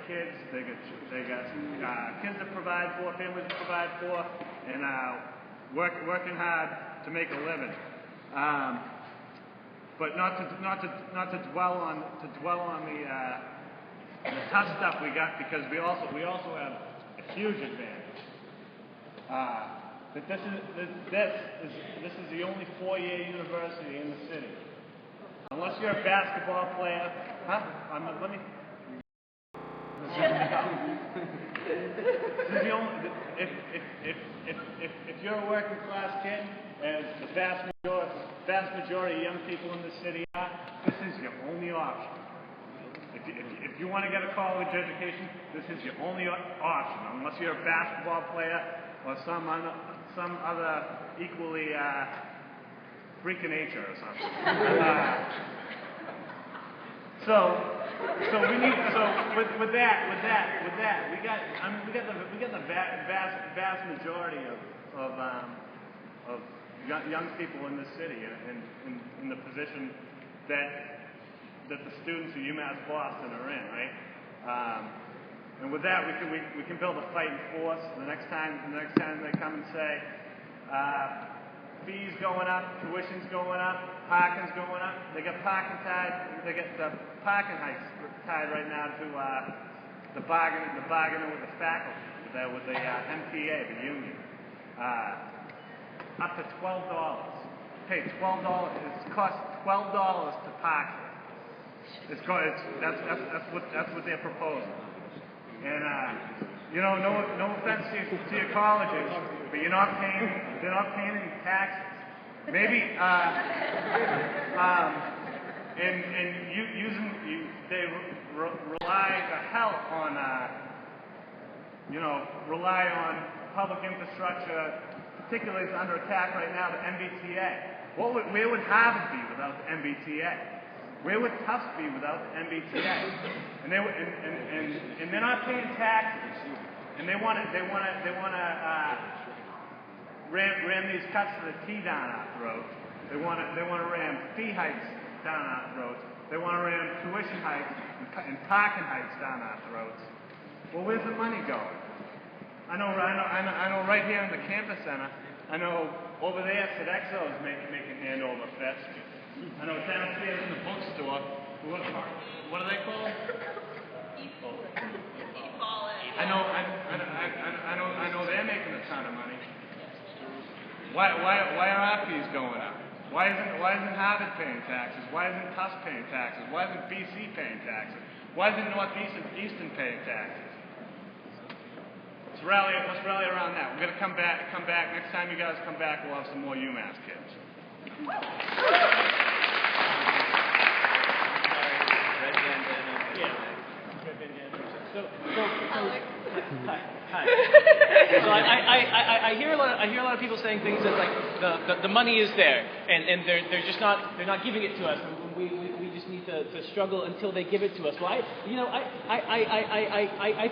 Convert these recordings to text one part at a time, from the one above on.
kids, they got kids to provide for, families to provide for, and working hard to make a living. But not to dwell on the tough stuff we got, because we also have a huge advantage. That this is the only 4-year university in the city. Unless you're a basketball player, let me. This is the only. If you're a working class kid, as the vast majority of young people in the city are, this is your only option. If you want to get a college education, this is your only option, unless you're a basketball player or some other equally freak of nature or something. So with that, we got the vast majority of young people in this city in the position that the students of UMass Boston are in, right? And with that, we can build a fighting force. The next time they come and say, fees going up, tuition's going up, parking's going up. They get parking tied. They get the parking hikes tied right now to the bargaining with the faculty, with the MTA, the union. Up to $12. Hey, $12. It costs $12 to park here. That's what they're proposing. And no offense to your colleges, but they're not paying any taxes. Maybe they rely the hell on rely on public infrastructure, particularly it's under attack right now, the MBTA. Where would Harvard be without the MBTA? Where would Tufts be without the MBTA? And they're not paying taxes, and they want to ram these cuts to the T down our throats. They want to ram fee hikes down our throats. They want to ram tuition hikes and parking hikes down our throats. Well, where's the money going? I know right here in the campus center. I know over there Sodexo is making hand over fist. I know downstairs in the bookstore, what are they called? I know they're making a ton of money. Why are our fees going up? Why isn't Harvard paying taxes? Why isn't Tufts paying taxes? Why isn't BC paying taxes? Why isn't Northeastern paying taxes? Let's rally around that. We're gonna come back. Next time you guys come back, we'll have some more UMass kids. Hi. So I hear a lot of people saying things that like the money is there and they're not giving it to us. We just need to struggle until they give it to us. Well, I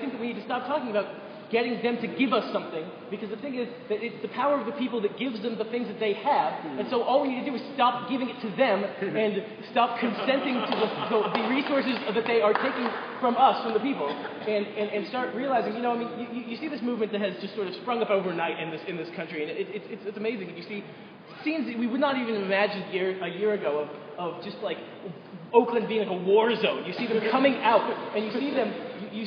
think that we need to stop talking about getting them to give us something, because the thing is that it's the power of the people that gives them the things that they have, and so all we need to do is stop giving it to them and stop consenting to the resources that they are taking from us, from the people, and start realizing, you see this movement that has just sort of sprung up overnight in this country, and it's amazing. And you see scenes that we would not even imagine a year ago of just like Oakland being like a war zone. You see them coming out, and you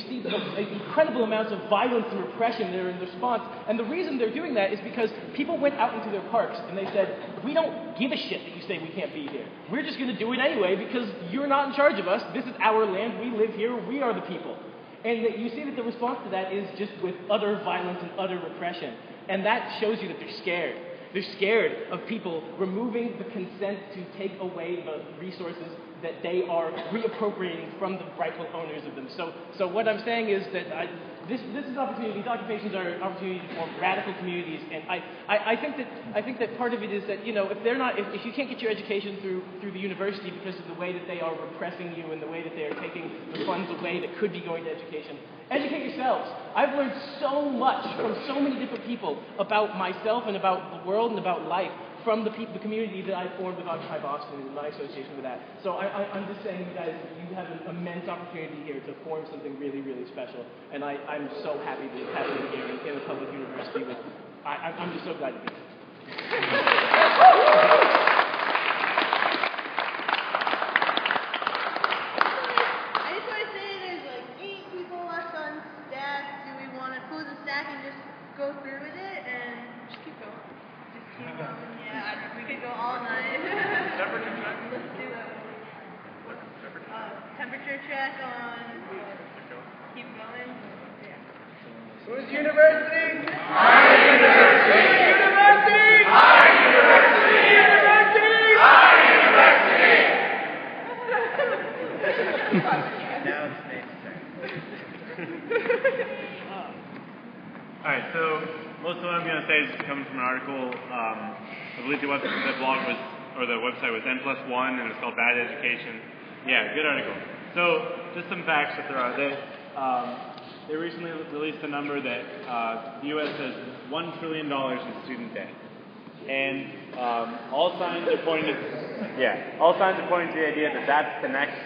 see the incredible amounts of violence and repression that are in response. And the reason they're doing that is because people went out into their parks and they said, we don't give a shit that you say we can't be here. We're just going to do it anyway because you're not in charge of us. This is our land. We live here. We are the people. And you see that the response to that is just with utter violence and utter repression. And that shows you that they're scared. They're scared of people removing the consent to take away the resources that they are reappropriating from the rightful owners of them. So what I'm saying is that this is an opportunity. These occupations are an opportunity to form radical communities, and I think that part of it is that if you can't get your education through the university because of the way that they are repressing you and the way that they are taking the funds away that could be going to education, educate yourselves. I've learned so much from so many different people about myself and about the world and about life from the community that I formed with Occupy Boston and my association with that. So I'm just saying, you guys, you have an immense opportunity here to form something really, really special. And I'm so happy that it's happening here in a public university. I'm just so glad to be here. I just want to say there's like 8 people left on staff. Do we want to close the stack and just go through with it and just keep going? Just keep going. Yeah, we could go all night. Temperature check. Let's do it. Temperature check on. Keep going. Yeah. Whose university? Our university! University! Our university! University! Our university! Now it's Nate's turn. Alright, so most of what I'm going to say is coming from an article. I believe the blog was, or the website was N+1, and it's called Bad Education. Yeah, good article. So, just some facts to throw out. They recently released a number that the U.S. has $1 trillion in student debt. And all signs are pointing to the idea that that's the next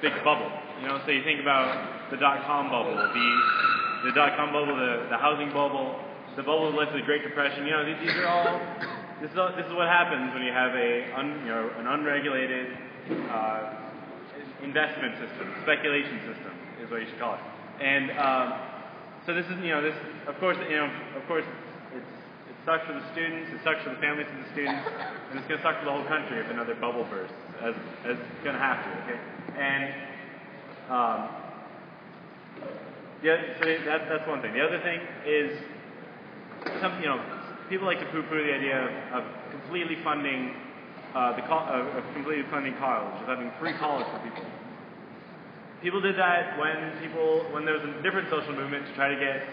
big bubble. You know, so you think about the dot-com bubble, the dot-com bubble, the housing bubble, the bubble that led to the Great Depression. You know, these are all. This is what happens when you have an unregulated investment system, speculation system is what you should call it. And so this is, this of course, it sucks for the students, it sucks for the families of the students, and it's going to suck for the whole country if another bubble bursts, as it's going to have to. Okay, and so that's one thing. The other thing is people like to poo-poo the idea of completely funding college, of having free college for people. People did that when there was a different social movement to try to get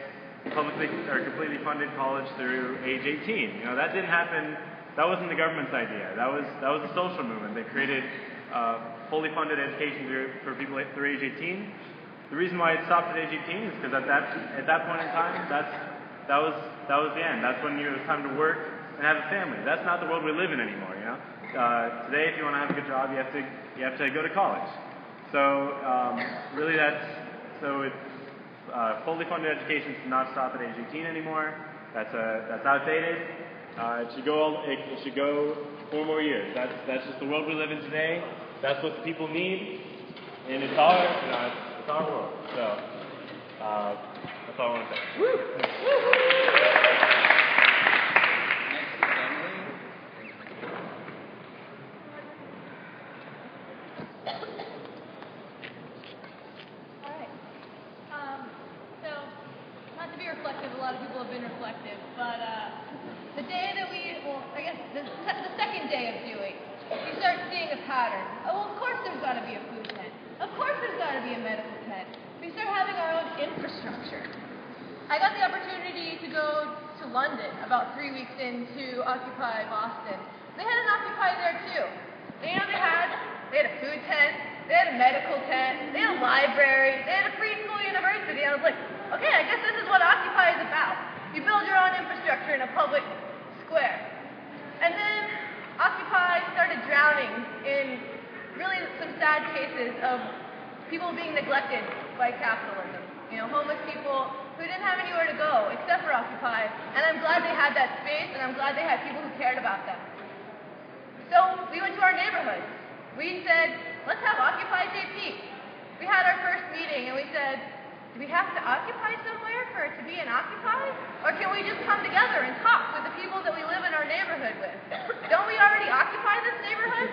publicly or completely funded college through age 18. That didn't happen. That wasn't the government's idea. That was a social movement. They created fully funded education for people through age 18. The reason why it stopped at age 18 is because at that point in time, that was the end. That's when it was time to work and have a family. That's not the world we live in anymore. Today, if you want to have a good job, you have to go to college. So really, fully funded education should not stop at age 18 anymore. That's outdated. It should go 4 more years. That's just the world we live in today. That's what the people need, and it's our world. So that's all I want to say. Woo! A lot of people have been reflective, but the day that the second day of doing, you start seeing a pattern. Oh, well, of course there's got to be a food tent. Of course there's got to be a medical tent. We start having our own infrastructure. I got the opportunity to go to London about 3 weeks into Occupy Boston. They had an Occupy there too. They had a food tent, they had a medical tent, they had a library, they had a free school university. I was like, okay, I guess this is what Occupy is about. You build your own infrastructure in a public square. And then Occupy started drowning in really some sad cases of people being neglected by capitalism. Homeless people who didn't have anywhere to go except for Occupy. And I'm glad they had that space, and I'm glad they had people who cared about them. So we went to our neighborhoods. We said, let's have Occupy JP. We had our first meeting, and we said, do we have to occupy somewhere for it to be an Occupy? Or can we just come together and talk with the people that we live in our neighborhood with? Don't we already occupy this neighborhood?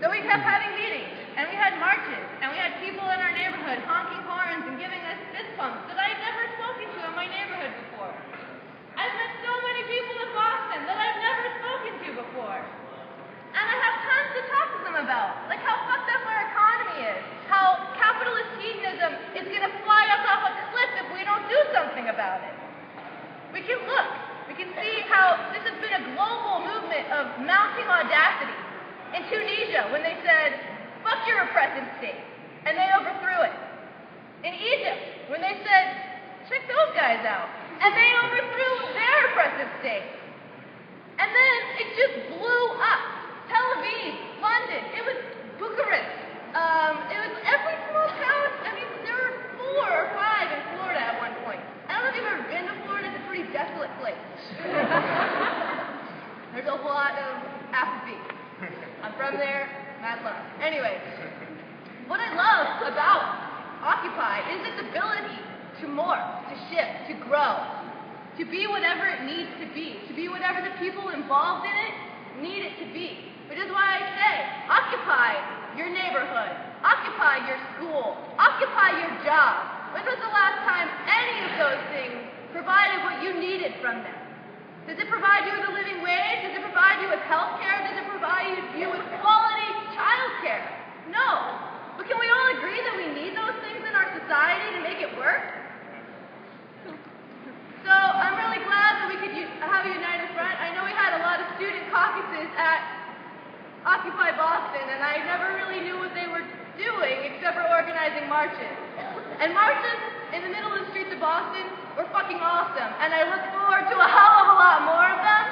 So we kept having meetings, and we had marches, and we had people in our neighborhood honking horns and giving us fist bumps that I'd never spoken to in my neighborhood before. I've met so many people in Boston that I've never spoken to before. And I have tons to talk to them about, like how fucked up our economy is, how capitalist hedonism is going to fly us off a cliff if we don't do something about it. We can see how this has been a global movement of mounting audacity. In Tunisia, when they said, fuck your oppressive state, and they overthrew it. In Egypt, when they said, check those guys out, and they overthrew their oppressive state. is its ability to morph, to shift, to grow, to be whatever it needs to be whatever the people involved in it need it to be. Which is why I say, occupy your neighborhood, occupy your school, occupy your job. When was the last time any of those things provided what you needed from them? Does it provide you with a living wage? Does it provide you with health care? Does it provide you with quality child care? No. But can we all agree that we need those things in our society to make it work? So I'm really glad that we could have a united front. I know we had a lot of student caucuses at Occupy Boston, and I never really knew what they were doing except for organizing marches. And marches in the middle of the streets of Boston were fucking awesome, and I look forward to a hell of a lot more of them.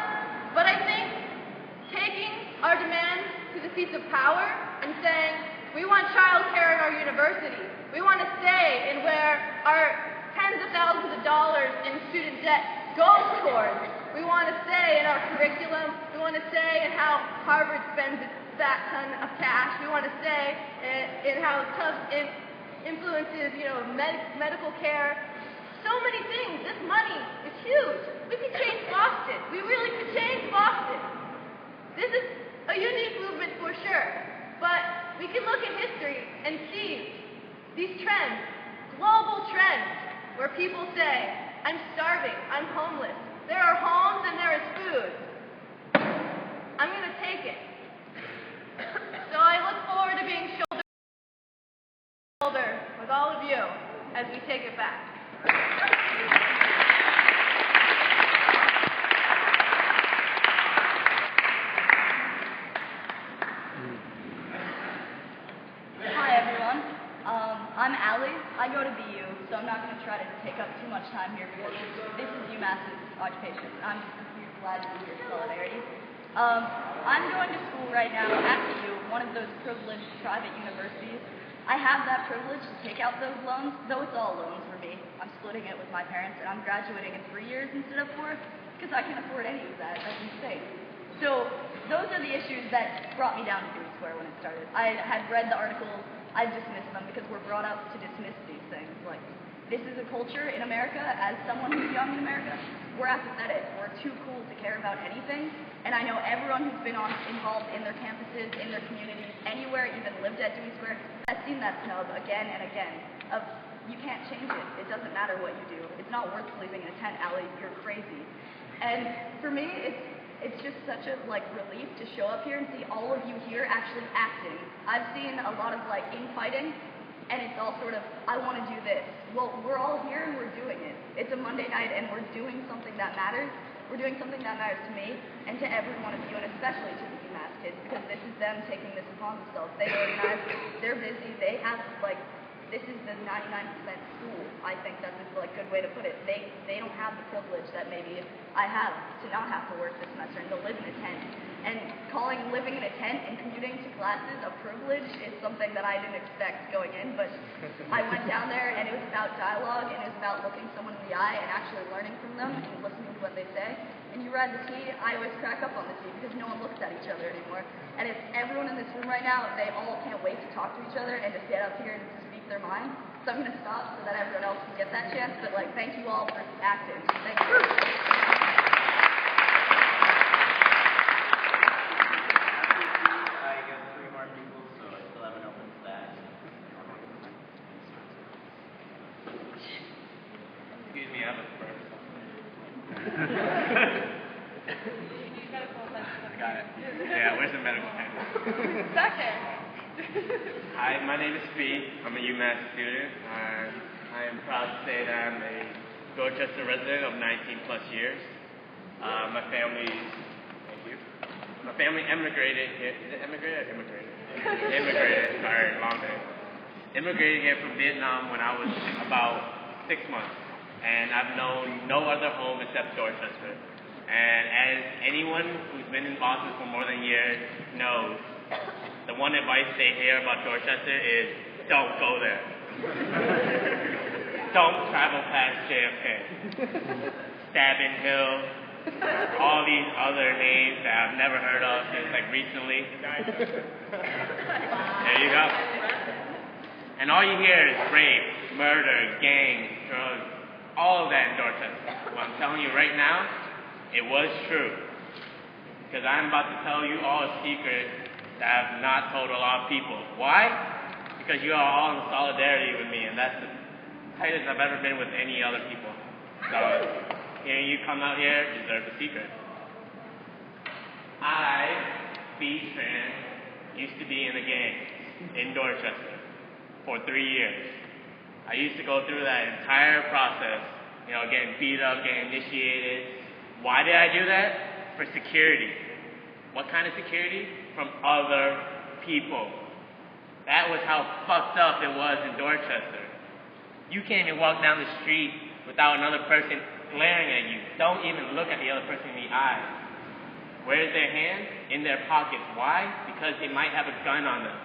But I think taking our demands to the seats of power and saying, we want child care in our university. We want to stay in where our tens of thousands of dollars in student debt goes towards. We want to stay in our curriculum. We want to stay in how Harvard spends its fat ton of cash. We want to stay in how Tufts influences, medical care. So many things. This money is huge. We could change Boston. We really could change Boston. This is a unique movement for sure. But we can look at history and see these trends, global trends, where people say, I'm starving, I'm homeless. There are homes and there is food. I'm going to take it. So I look forward to being shoulder to shoulder with all of you as we take it back. Hi everyone. I'm Allie. I go to BU, so I'm not going to try to take up too much time here because this is UMass's occupation. I'm glad to be here for solidarity. I'm going to school right now at BU, one of those privileged private universities. I have that privilege to take out those loans, though it's all loans for me. I'm splitting it with my parents, and I'm graduating in 3 years instead of 4 because I can't afford any of that. That's insane. So those are the issues that brought me down to Green Square when it started. I had read the articles. I dismissed them because we're brought up to dismiss these things. Like, this is a culture in America. As someone who's young in America, we're apathetic. We're too cool to care about anything. And I know everyone who's been involved in their campuses, in their communities, anywhere, even lived at Dewey Square, has seen that snub again and again of you can't change it. It doesn't matter what you do. It's not worth sleeping in a tent, Allie. You're crazy. And for me, it's just such a relief to show up here and see all of you here actually acting. I've seen a lot of infighting, and it's all sort of, I want to do this. Well, we're all here and we're doing it. It's a Monday night and we're doing something that matters. We're doing something that matters to me and to every one of you, and especially to the UMass kids, because this is them taking this upon themselves. They organize, they're busy, they have this is the 99% school. I think that's a good way to put it. They don't have the privilege that maybe I have to not have to work this semester and to live in a tent. And calling living in a tent and commuting to classes a privilege is something that I didn't expect going in, but I went down there and it was about dialogue and it was about looking someone in the eye and actually learning from them and listening to what they say. And you read the tea, I always crack up on the tea because no one looks at each other anymore. And if everyone in this room right now, they all can't wait to talk to each other and to get up here and to speak their mind. So I'm going to stop so that everyone else can get that chance. But thank you all for acting. Thank you. I got 3 more people, so I still have an open stack. Excuse me, I have a prayer. I got it. Yeah, where's the medical pen? Back there. Hi, my name is Speed. I'm a UMass student. I am proud to say that I'm a Dorchester resident of 19 plus years. My family, thank you. My family immigrated here. Is it immigrated or immigrated? Immigrated, sorry, long name. Immigrated here from Vietnam when I was about 6 months. And I've known no other home except Dorchester. And as anyone who's been in Boston for more than a year knows, the one advice they hear about Dorchester is don't go there. Don't travel past JFK. Stabbing Hill, all these other names that I've never heard of since recently. There you go. And all you hear is rape, murder, gangs, drugs, all of that in Dorchester. Well, I'm telling you right now, it was true. Because I'm about to tell you all a secret that I've not told a lot of people. Why? Because you are all in solidarity with me, and that's the tightest I've ever been with any other people. So, hearing you come out here deserves a secret. I, B. Tran, used to be in a gang in Dorchester for 3 years. I used to go through that entire process, getting beat up, getting initiated. Why did I do that? For security. What kind of security? From other people. That was how fucked up it was in Dorchester. You can't even walk down the street without another person glaring at you. Don't even look at the other person in the eye. Where is their hand? In their pockets. Why? Because they might have a gun on them.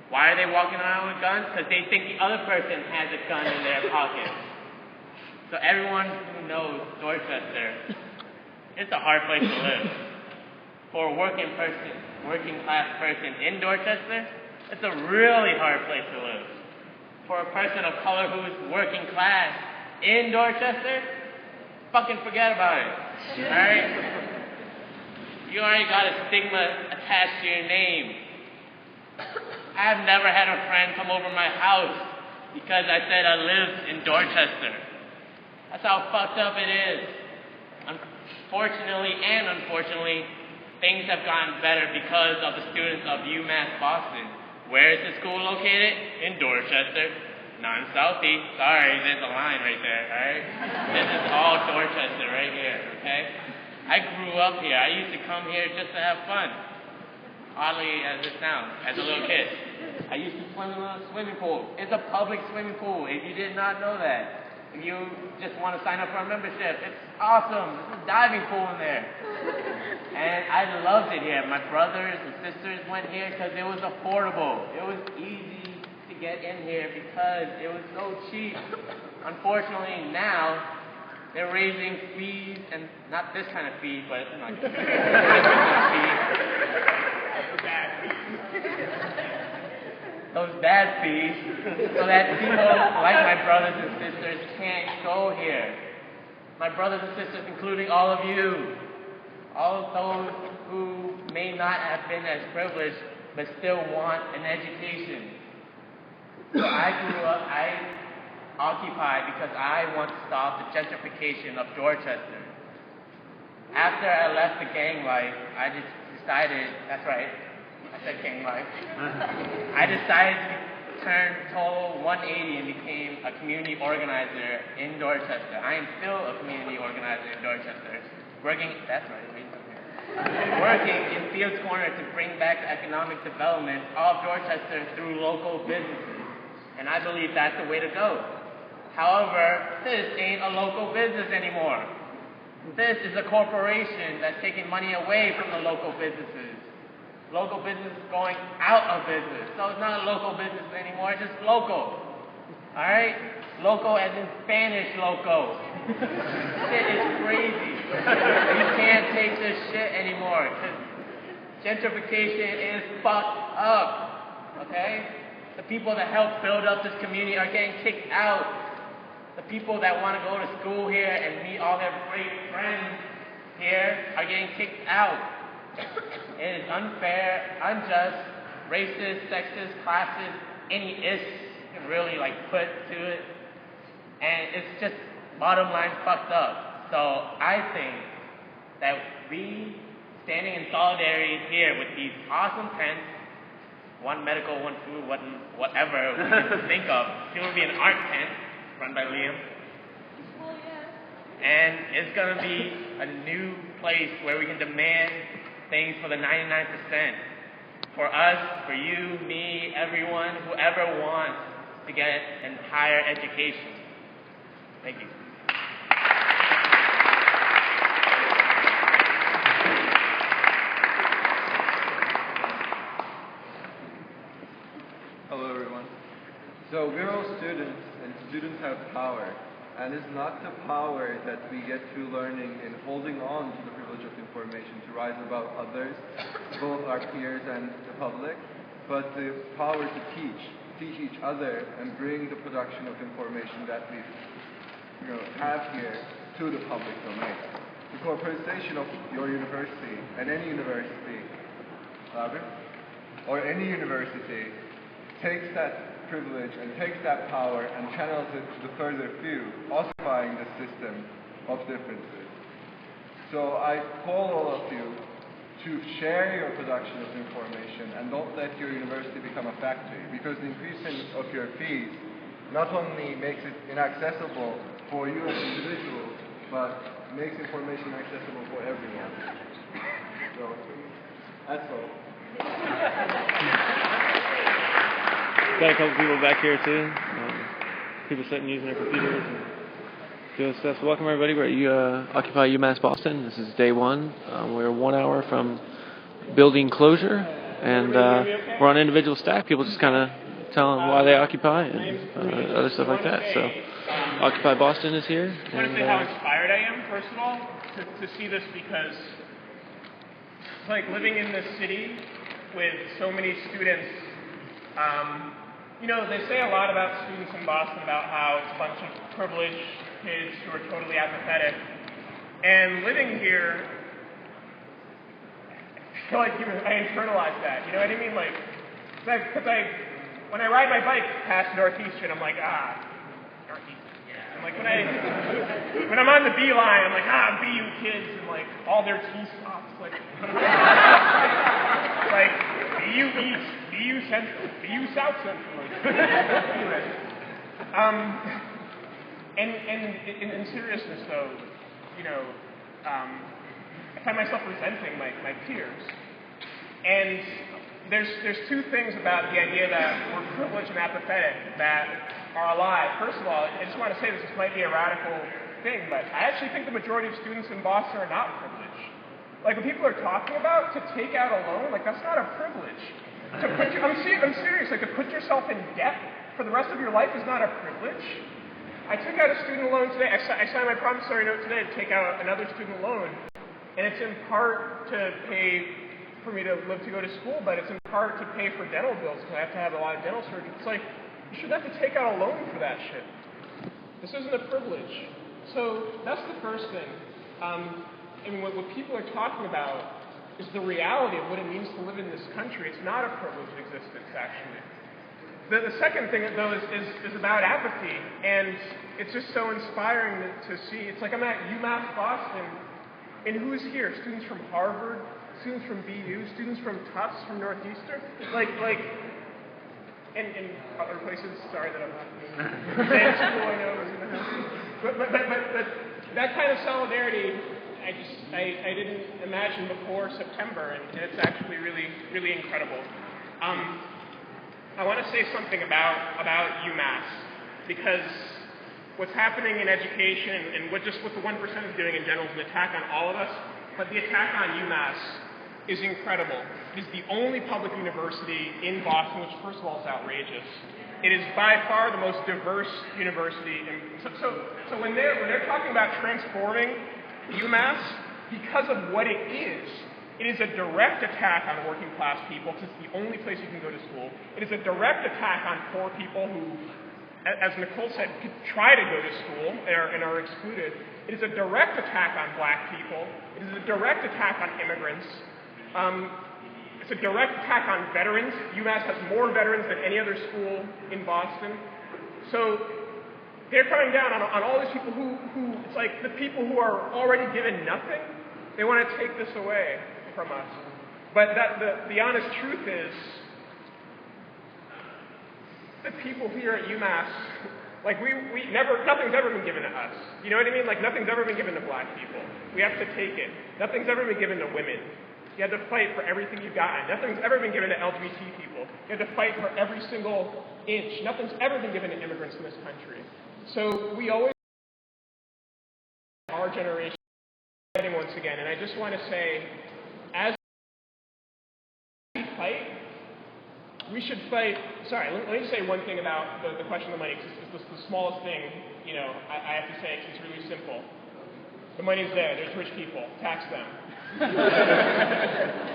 Why are they walking around with guns? Because they think the other person has a gun in their pocket. So everyone who knows Dorchester, it's a hard place to live. For a working class person in Dorchester, it's a really hard place to live. For a person of color who's working class in Dorchester, fucking forget about it. Alright? You already got a stigma attached to your name. I've never had a friend come over my house because I said I lived in Dorchester. That's how fucked up it is. Unfortunately and unfortunately, things have gotten better because of the students of UMass Boston. Where is the school located? In Dorchester. Not in Southie. Sorry, there's a line right there, alright? This is all Dorchester right here, okay? I grew up here. I used to come here just to have fun. Oddly as it sounds, as a little kid. I used to swim in a swimming pool. It's a public swimming pool, if you did not know that. If you just want to sign up for a membership, it's awesome. There's a diving pool in there. And I loved it here. My brothers and sisters went here because it was affordable. It was easy to get in here because it was so cheap. Unfortunately, now, they're raising fees, and not this kind of fee, but this kind of fee. Those bad fees, so that people like my brothers and sisters can't go here. My brothers and sisters, including all of you, all of those who may not have been as privileged, but still want an education. So I occupied because I want to stop the gentrification of Dorchester. After I left the gang life, I just decided, that's right, I said gang life. I decided to turn total 180 and became a community organizer in Dorchester. I am still a community organizer in Dorchester. Working in Fields Corner to bring back the economic development of Dorchester through local businesses. And I believe that's the way to go. However, this ain't a local business anymore. This is a corporation that's taking money away from the local businesses. Local business is going out of business. So it's not a local business anymore, it's just local. Alright? Local as in Spanish loco. Shit is crazy. You can't take this shit anymore. Gentrification is fucked up. Okay? The people that helped build up this community are getting kicked out. The people that want to go to school here and meet all their great friends here are getting kicked out. It is unfair, unjust, racist, sexist, classist, any ish you can really put to it. And it's just bottom line fucked up. So I think that we standing in solidarity here with these awesome tents, one medical, one food, whatever we can think of. It will be an art tent run by Liam. Well, yeah. And it's going to be a new place where we can demand things for the 99%. For us, for you, me, everyone, whoever wants to get a higher education. Thank you. Hello everyone. So we're all students, and students have power. And it's not the power that we get through learning and holding on to the privilege of information to rise above others, both our peers and the public, but the power to teach. teach each other and bring the production of information that we have here to the public domain. The corporatization of your university and any university, or any university, takes that privilege and takes that power and channels it to the further few, ossifying the system of differences. So I call all of you to share your production of information and don't let your university become a factory, because the increasing of your fees not only makes it inaccessible for you as individuals, but makes information accessible for everyone. So that's all. Got a couple people back here too. People sitting using their computers and doing stuff. So welcome everybody. We're at Occupy UMass Boston. This is day one. We're 1 hour from building closure, and we're on individual stack. People just kind of tell them why they occupy and other stuff like that. So Occupy Boston is here. I want to say how inspired I am, first of all, to see this, because it's like living in this city with so many students. They say a lot about students in Boston about how it's a bunch of privileged kids who are totally apathetic. And living here, I feel like I internalize that. You know what I mean? Like, when I ride my bike past Northeastern, I'm like, Northeastern, yeah. And like when I'm on the B line, I'm like, BU kids, and like all their T-stops, like BU East, BU Central, BU South Central. Anyway, and in seriousness though, I find myself resenting my peers. And there's two things about the idea that we're privileged and apathetic that are alive. First of all, I just want to say this might be a radical thing, but I actually think the majority of students in Boston are not privileged. Like, when people are talking about to take out a loan, like, that's not a privilege. I'm serious, like, to put yourself in debt for the rest of your life is not a privilege. I took out a student loan today. I signed my promissory note today to take out another student loan. And it's in part to pay for me to go to school, but it's in part to pay for dental bills, because I have to have a lot of dental surgery. It's like, you should have to take out a loan for that shit. This isn't a privilege. So that's the first thing. What people are talking about is the reality of what it means to live in this country. It's not a privileged existence, actually. The second thing, though, is about apathy, and it's just so inspiring to see. It's like I'm at UMass Boston, and who's here? Students from Harvard, students from BU, students from Tufts, from Northeastern, and other places. Sorry that I'm not saying school. I know is in the house, but that kind of solidarity, I didn't imagine before September, and it's actually really, really incredible. I want to say something about UMass, because what's happening in education and what the 1% is doing in general is an attack on all of us, but the attack on UMass is incredible. It is the only public university in Boston, which first of all is outrageous. It is by far the most diverse university. So when they're talking about transforming UMass, because of what it is a direct attack on working class people, because it's the only place you can go to school. It is a direct attack on poor people who, as Nicole said, could try to go to school and are excluded. It is a direct attack on black people. It is a direct attack on immigrants. It's a direct attack on veterans. UMass has more veterans than any other school in Boston. So they're coming down on all these people who it's like the people who are already given nothing, they want to take this away from us. But the honest truth is, the people here at UMass, like nothing's ever been given to us. You know what I mean? Like, nothing's ever been given to black people. We have to take it. Nothing's ever been given to women. You have to fight for everything you've gotten. Nothing's ever been given to LGBT people. You have to fight for every single inch. Nothing's ever been given to immigrants in this country. So we always, our generation, fighting once again. And I just want to say, as we fight, we should fight. Sorry, let me say one thing about the question of the money, because it's the smallest thing, I have to say, because it's really simple. The money's there. There's rich people. Tax them.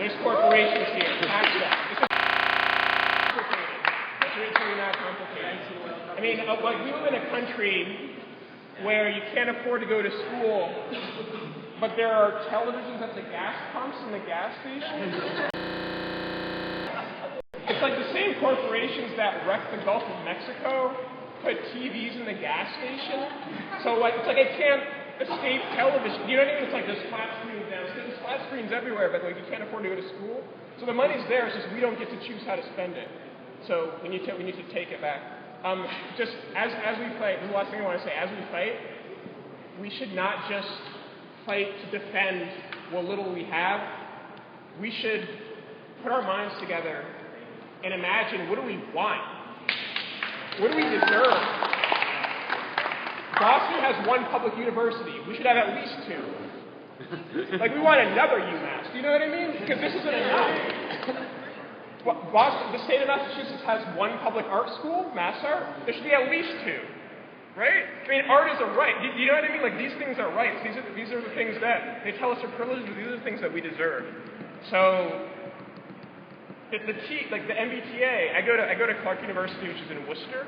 There's corporations here. Tax them. It's complicated. It's really not complicated. I mean, like, we live in a country where you can't afford to go to school, but there are televisions at the gas pumps in the gas stations. It's like the same corporations that wrecked the Gulf of Mexico put TVs in the gas station. So like, it's like I can't escape television. You know what I mean? It's like there's flat screens downstairs. There's flat screens everywhere, but like you can't afford to go to school. So the money's there. It's just we don't get to choose how to spend it. So we need to take it back. Just as we fight, this is the last thing I want to say. As we fight, we should not just fight to defend what little we have. We should put our minds together and imagine, what do we want? What do we deserve? Boston has one public university. We should have at least two. Like, we want another UMass. Do you know what I mean? Because this isn't enough. Boston, the state of Massachusetts has one public art school, Mass Art. There should be at least two. Right? I mean, art is a right. You know what I mean? Like, these things are rights. These are the things that they tell us are privileges, but these are the things that we deserve. So, like the MBTA, I go to Clark University, which is in Worcester.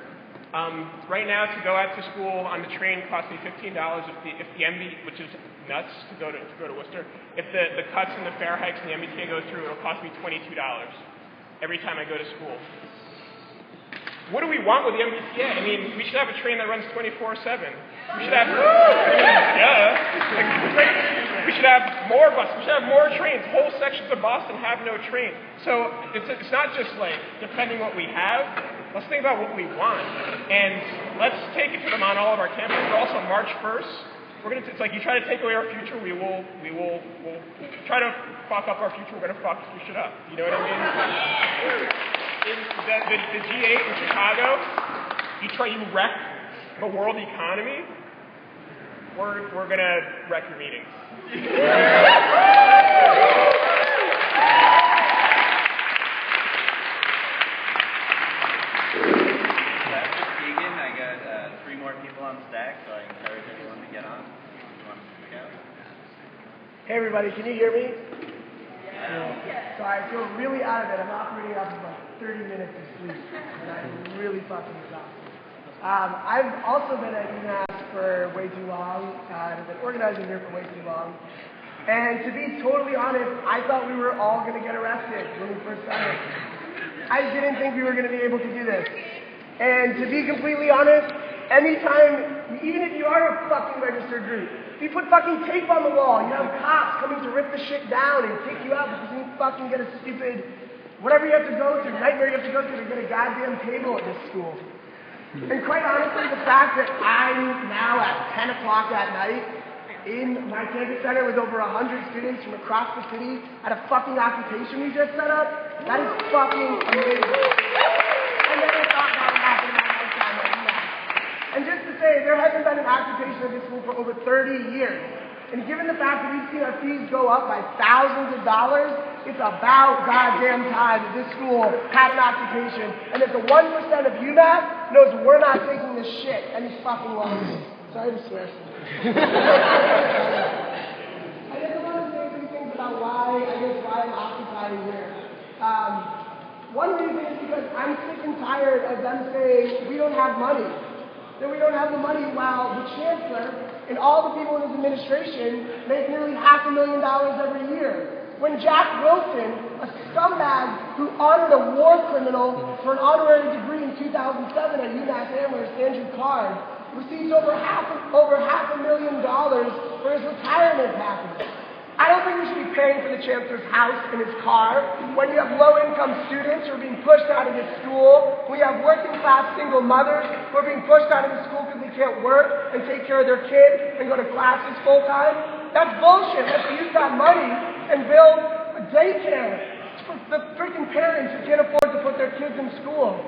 Right now, to go out to school on the train costs me $15 if the MB, which is nuts to go to Worcester. If the cuts and the fare hikes and the MBTA go through, it'll cost me $22 every time I go to school. What do we want with the MBTA? I mean, we should have a train that runs 24/7. We should have, we should have more buses. We should have more trains. Whole sections of Boston have no train. So it's not just like defending what we have. Let's think about what we want, and let's take it to them on all of our campuses. We're also March 1st. It's like you try to take away our future, we'll try to fuck up our future. We're gonna fuck your shit up. You know what I mean? The G8 in Chicago, you wreck the world economy. We're gonna wreck your meetings. I got 3 more people on stack, so I encourage everyone to get on. You want to speak out? Hey everybody, can you hear me? Yeah. So I feel really out of it. I'm operating off of like 30 minutes of sleep, and I'm really fucking exhausted. I've also been at UMass for way too long, and I've been organizing here for way too long. And to be totally honest, I thought we were all going to get arrested when we first started. I didn't think we were going to be able to do this. And to be completely honest, anytime, even if you are a fucking registered group, if you put fucking tape on the wall, you have cops coming to rip the shit down and kick you out because you fucking get a stupid, whatever you have to go through, nightmare you have to go through to get a goddamn table at this school. And quite honestly, the fact that I'm now at 10 o'clock at night in my campus center with over 100 students from across the city at a fucking occupation we just set up, that is fucking amazing. I never thought that would happen in my lifetime at UMass. And just to say, there hasn't been an occupation of this school for over 30 years. And given the fact that we've seen our fees go up by thousands of dollars, it's about goddamn time that this school had an occupation, and that the 1% of UMass knows we're not taking this shit any fucking longer. Sorry to swear. I just want to say 3 things about why I'm occupying here. One reason is because I'm sick and tired of them saying we don't have money. That we don't have the money while the chancellor and all the people in his administration make nearly $500,000 every year. When Jack Wilson, a scumbag who honored a war criminal for an honorary degree in 2007 at UMass Amherst, Andrew Card, received over half $500,000 for his retirement package. I don't think we should be paying for the chancellor's house and his car when you have low-income students who are being pushed out of this school, when you have working-class single mothers who are being pushed out of the school because they can't work and take care of their kids and go to classes full-time. That's bullshit. Let's use that money and build a daycare for the freaking parents who can't afford to put their kids in school.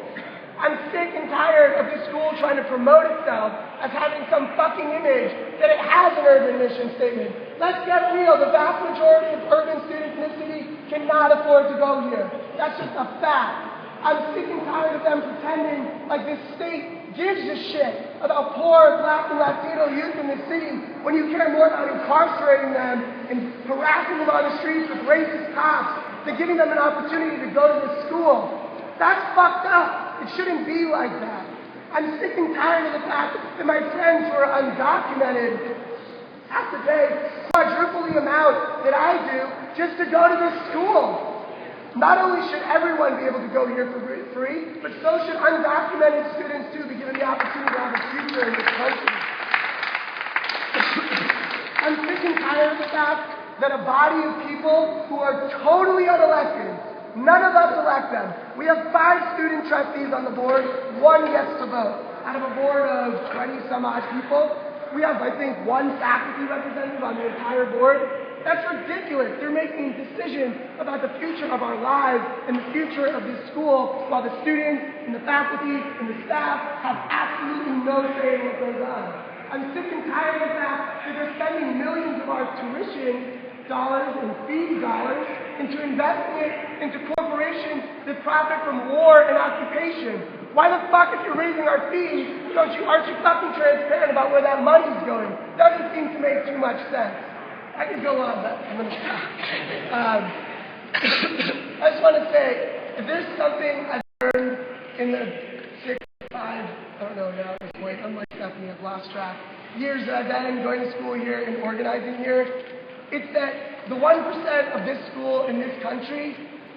I'm sick and tired of this school trying to promote itself as having some fucking image that it has an urban mission statement. Let's get real. The vast majority of urban students in this city cannot afford to go here. That's just a fact. I'm sick and tired of them pretending like this state gives a shit about poor Black and Latino youth in this city when you care more about incarcerating them and harassing them on the streets with racist cops than giving them an opportunity to go to this school. That's fucked up. It shouldn't be like that. I'm sick and tired of the fact that my friends who are undocumented have to pay quadruple the amount that I do just to go to this school. Not only should everyone be able to go here for free, but so should undocumented students too be given the opportunity to have a future in this country. I'm sick and tired of the fact that a body of people who are totally unelected, none of us elect them. We have 5 student trustees on the board, 1 gets to vote. Out of a board of 20 some odd people, we have, I think, 1 faculty representative on the entire board. That's ridiculous. They're making decisions about the future of our lives and the future of this school while the students and the faculty and the staff have absolutely no say in what goes on. I'm sick and tired of the fact that they're spending millions of our tuition dollars and fee dollars into investing it into corporations that profit from war and occupation. Why the fuck, if you're raising our fees, aren't you fucking transparent about where that money's going? Doesn't seem to make too much sense. I could go on, but I'm going to stop. I just want to say, if there's something I've learned in the 6, 5, I don't know now at this point, unlike Stephanie, I've lost track, years that I've been going to school here and organizing here, it's that the 1% of this school in this country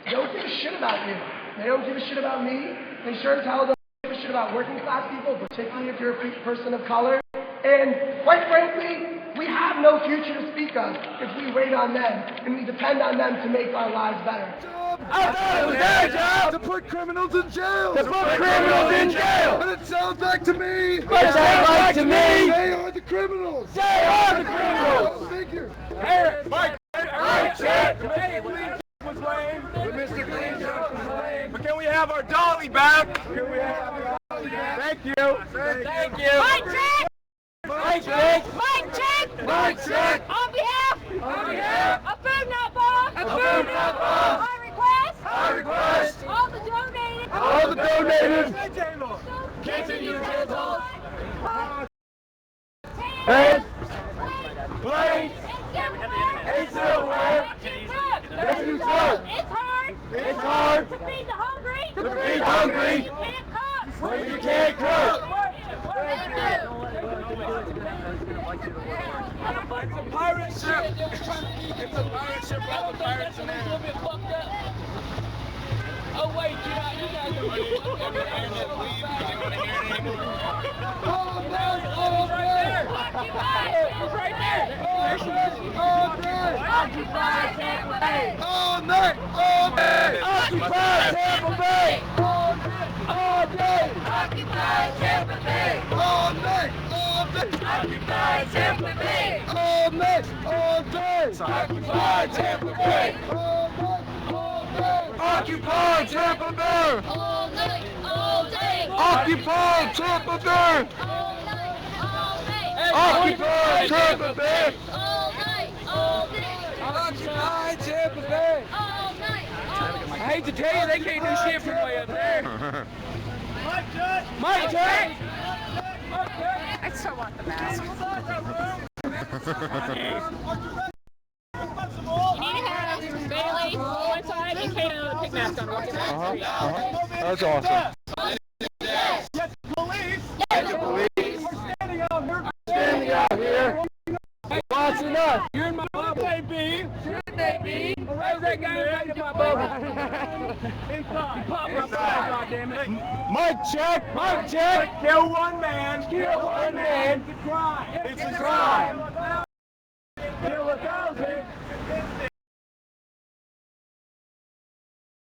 don't give a shit about you. They don't give a shit about me. They sure as hell don't give a shit about working class people, particularly if you're a person of color. And quite frankly, we have no future to speak of if we wait on them and we depend on them to make our lives better. I thought it was their job to put criminals in jail. To put criminals in jail. But it sounds like to me. But it sounds like to me. They are the criminals. They are the criminals. Figure. Hey, Mike. Mike, check. Was lame. Mr. Clean was lame. But can we have our dolly back? Can we have our dolly back? Thank you. Thank you. Mike, check. Mike, check. Mike, check. Mike, check. On behalf of Food Not Bomb. I request. All the donators. Continue to hold. Hands. Plates. And silverware. It's hard. It's hard. To feed the hungry. When you can't cook. It's a pirate ship. It's a pirate ship. All the pirates in there. Oh wait, you guys are right there. Occupy Tampa Bay. All night, all day. Occupy Tampa Bay. All day. Occupy Tampa Bay. All night, all day. Occupy Tampa Bay. All night, all day. Occupy Tampa Bay. All night, all day. Occupy Tampa Bay. All night, all day. Occupy Tampa Bay. All night, all day. Occupy Tampa Bay. All night, all day. Occupy Tampa Bay. All night, all day. I hate to tell you, they can't do shit from way up there. Mike, check. I still want the mask. You need to have Bailey one side and Kate on the pig mask on. That's awesome. Yes. Yes, police. Yes, police. We're standing out here. Watching us. You're in my bubble. Shouldn't they be? Shouldn't they be? Where's that guy right in my bubble? Inside. Pop my bubble, goddammit. Mike, check. Mike, check. Kill one man. Kill one man. It's a crime. It's a crime.